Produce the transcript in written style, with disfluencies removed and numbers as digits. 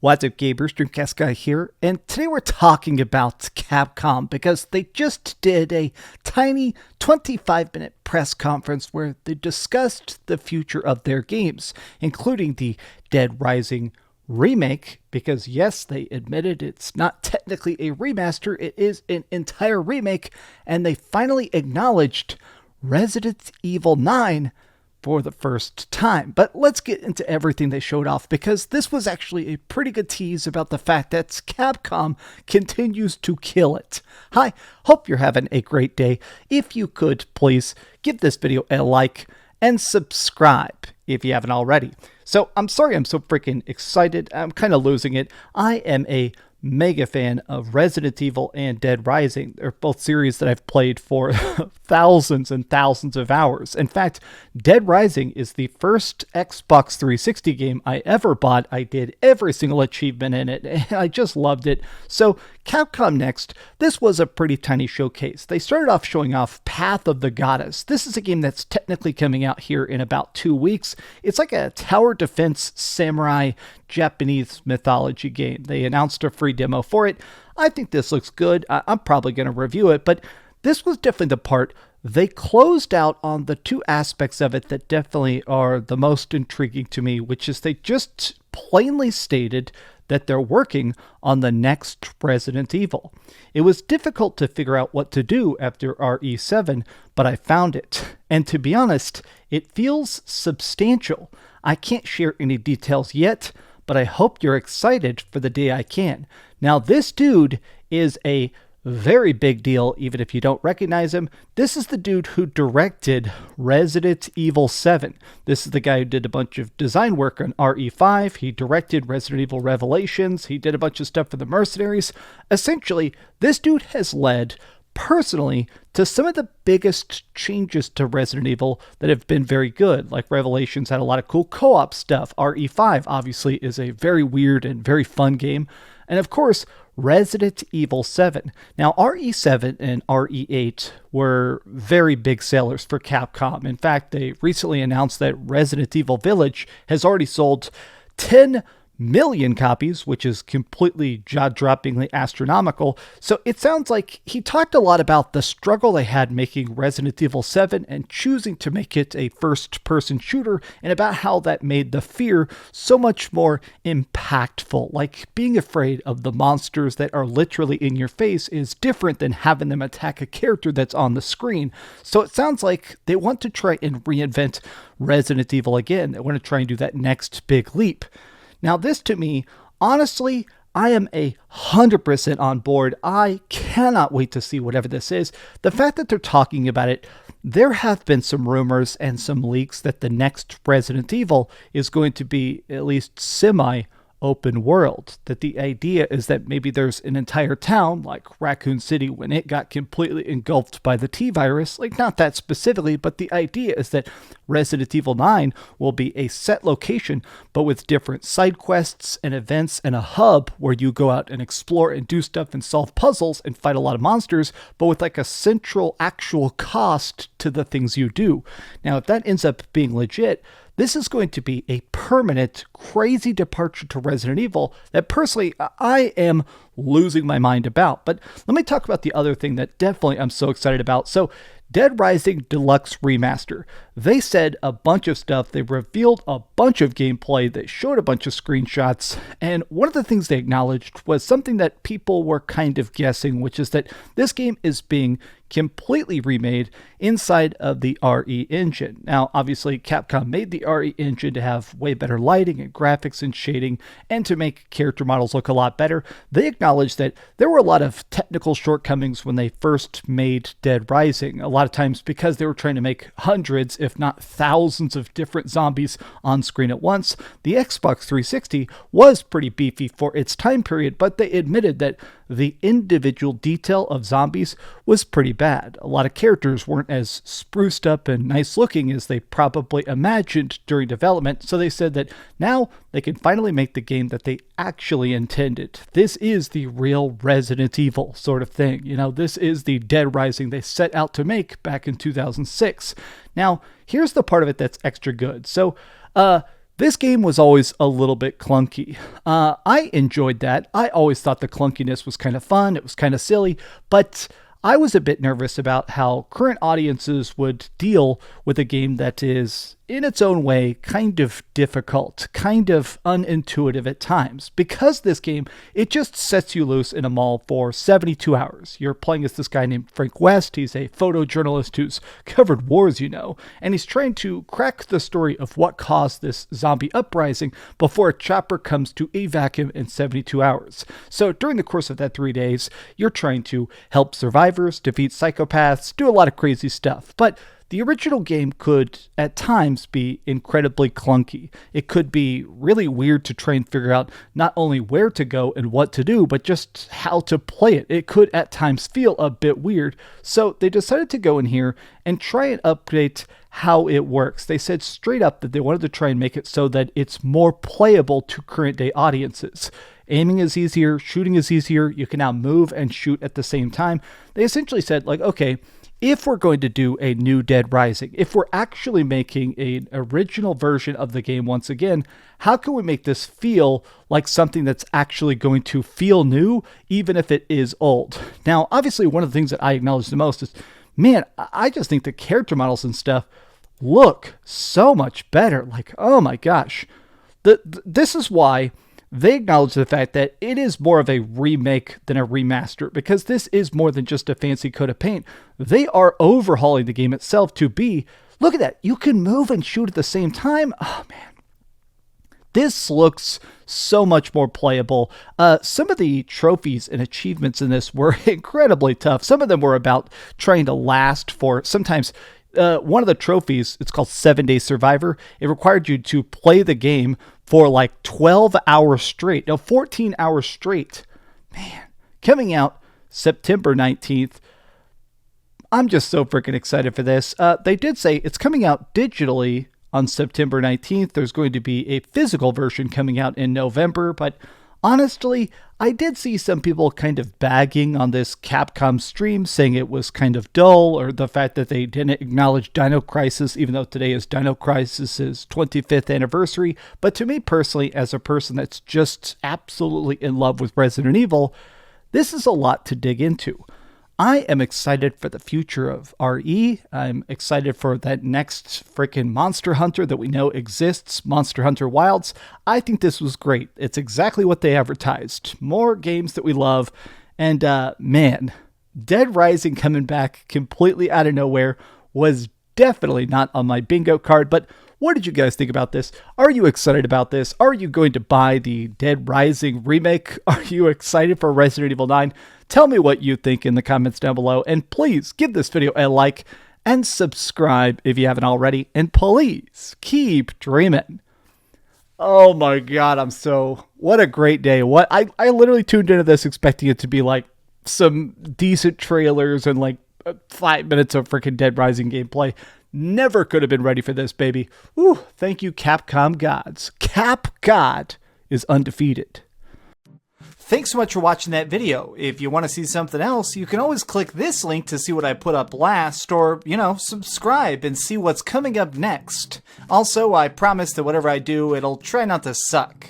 What's up, gamers? DreamcastGuy here, and today we're talking about Capcom because they just did a tiny 25-minute press conference where they discussed the future of their games, including the Dead Rising Remake, because yes, they admitted it's not technically a remaster, it is an entire remake, and they finally acknowledged Resident Evil 9 for the first time. But let's get into everything they showed off, because this was actually a pretty good tease about the fact that Capcom continues to kill it. Hi, hope you're having a great day. If you could, please give this video a like and subscribe if you haven't already. So I'm sorry I'm so freaking excited. I'm kind of losing it. I am a mega fan of Resident Evil and Dead Rising. They're both series that I've played for thousands and thousands of hours. In fact, Dead Rising is the first Xbox 360 game I ever bought. I did every single achievement in it, and I just loved it. So Capcom Next, this was a pretty tiny showcase. They started off showing off Path of the Goddess. This is a game that's technically coming out here in about 2 weeks. It's like a tower defense samurai Japanese mythology game. They announced a free demo for it. I think this looks good. I'm probably going to review it, but this was definitely the part they closed out on the two aspects of it that definitely are the most intriguing to me, which is they just plainly stated that they're working on the next Resident Evil. It was difficult to figure out what to do after RE7, but I found it. And to be honest, it feels substantial. I can't share any details yet, but I hope you're excited for the day I can. Now, this dude is a very big deal, even if you don't recognize him. This is the dude who directed Resident Evil 7. This is the guy who did a bunch of design work on RE5. He directed Resident Evil Revelations. He did a bunch of stuff for the Mercenaries. Essentially, this dude has led personally to some of the biggest changes to Resident Evil that have been very good. Like Revelations had a lot of cool co-op stuff. RE5 obviously is a very weird and very fun game. And of course, Resident Evil 7. Now, RE7 and RE8 were very big sellers for Capcom. In fact, they recently announced that Resident Evil Village has already sold 10 million copies, which is completely jaw-droppingly astronomical. So it sounds like he talked a lot about the struggle they had making Resident Evil 7 and choosing to make it a first-person shooter, and about how that made the fear so much more impactful. Like, being afraid of the monsters that are literally in your face is different than having them attack a character that's on the screen. So it sounds like they want to try and reinvent Resident Evil again. They want to try and do that next big leap. Now, this to me, honestly, I am 100% on board. I cannot wait to see whatever this is. The fact that they're talking about it, there have been some rumors and some leaks that the next Resident Evil is going to be at least semi-open world. That the idea is that maybe there's an entire town, like Raccoon City when it got completely engulfed by the T-virus. Like, not that specifically, but the idea is that Resident Evil 9 will be a set location, but with different side quests and events and a hub where you go out and explore and do stuff and solve puzzles and fight a lot of monsters, but with like a central actual cost to the things you do. Now, if that ends up being legit, this is going to be a permanent, crazy departure to Resident Evil that personally I am losing my mind about. But let me talk about the other thing that definitely I'm so excited about. So, Dead Rising Deluxe Remaster. They said a bunch of stuff. They revealed a bunch of gameplay. They showed a bunch of screenshots. And one of the things they acknowledged was something that people were kind of guessing, which is that this game is being completely remade inside of the RE engine. Now, obviously, Capcom made the RE engine to have way better lighting and graphics and shading, and to make character models look a lot better. They acknowledged that there were a lot of technical shortcomings when they first made Dead Rising. A lot of times because they were trying to make hundreds, if not thousands, of different zombies on screen at once. The Xbox 360 was pretty beefy for its time period, but they admitted that the individual detail of zombies was pretty bad. A lot of characters weren't as spruced up and nice looking as they probably imagined during development, so they said that now they can finally make the game that they actually intended. This is the real Resident Evil sort of thing. You know, this is the Dead Rising they set out to make back in 2006. Now, here's the part of it that's extra good. So, This game was always a little bit clunky. I enjoyed that. I always thought the clunkiness was kind of fun. It was kind of silly, but I was a bit nervous about how current audiences would deal with a game that is, in its own way, kind of difficult, kind of unintuitive at times. Because this game, it just sets you loose in a mall for 72 hours. You're playing as this guy named Frank West. He's a photojournalist who's covered wars, and he's trying to crack the story of what caused this zombie uprising before a chopper comes to evac him in 72 hours. So during the course of that 3 days, you're trying to help survivors, defeat psychopaths, do a lot of crazy stuff. But the original game could, at times, be incredibly clunky. It could be really weird to try and figure out not only where to go and what to do, but just how to play it. It could, at times, feel a bit weird. So they decided to go in here and try and update how it works. They said straight up that they wanted to try and make it so that it's more playable to current day audiences. Aiming is easier, shooting is easier, you can now move and shoot at the same time. They essentially said, okay, if we're going to do a new Dead Rising, if we're actually making an original version of the game once again, how can we make this feel like something that's actually going to feel new, even if it is old? Now, obviously, one of the things that I acknowledge the most is, man, I just think the character models and stuff look so much better. Oh my gosh. This is why they acknowledge the fact that it is more of a remake than a remaster, because this is more than just a fancy coat of paint. They are overhauling the game itself to be, look at that, you can move and shoot at the same time. Oh man, this looks so much more playable. Some of the trophies and achievements in this were incredibly tough. Some of them were about trying to last for sometimes. One of the trophies, it's called 7-Day Survivor. It required you to play the game for 12 hours straight. No, 14 hours straight. Man, coming out September 19th. I'm just so freaking excited for this. They did say it's coming out digitally on September 19th. There's going to be a physical version coming out in November, but honestly, I did see some people kind of bagging on this Capcom stream, saying it was kind of dull, or the fact that they didn't acknowledge Dino Crisis, even though today is Dino Crisis's 25th anniversary. But to me personally, as a person that's just absolutely in love with Resident Evil, this is a lot to dig into. I am excited for the future of RE. I'm excited for that next freaking Monster Hunter that we know exists, Monster Hunter Wilds. I think this was great. It's exactly what they advertised. More games that we love. And man, Dead Rising coming back completely out of nowhere was definitely not on my bingo card. But what did you guys think about this? Are you excited about this? Are you going to buy the Dead Rising remake? Are you excited for Resident Evil 9? Tell me what you think in the comments down below. And please give this video a like and subscribe if you haven't already. And please keep dreaming. Oh my God, what a great day. I literally tuned into this expecting it to be some decent trailers and 5 minutes of freaking Dead Rising gameplay. Never could have been ready for this, baby. Whew, thank you, Capcom gods. Cap God is undefeated. Thanks so much for watching that video. If you want to see something else, you can always click this link to see what I put up last, or, subscribe and see what's coming up next. Also, I promise that whatever I do, it'll try not to suck.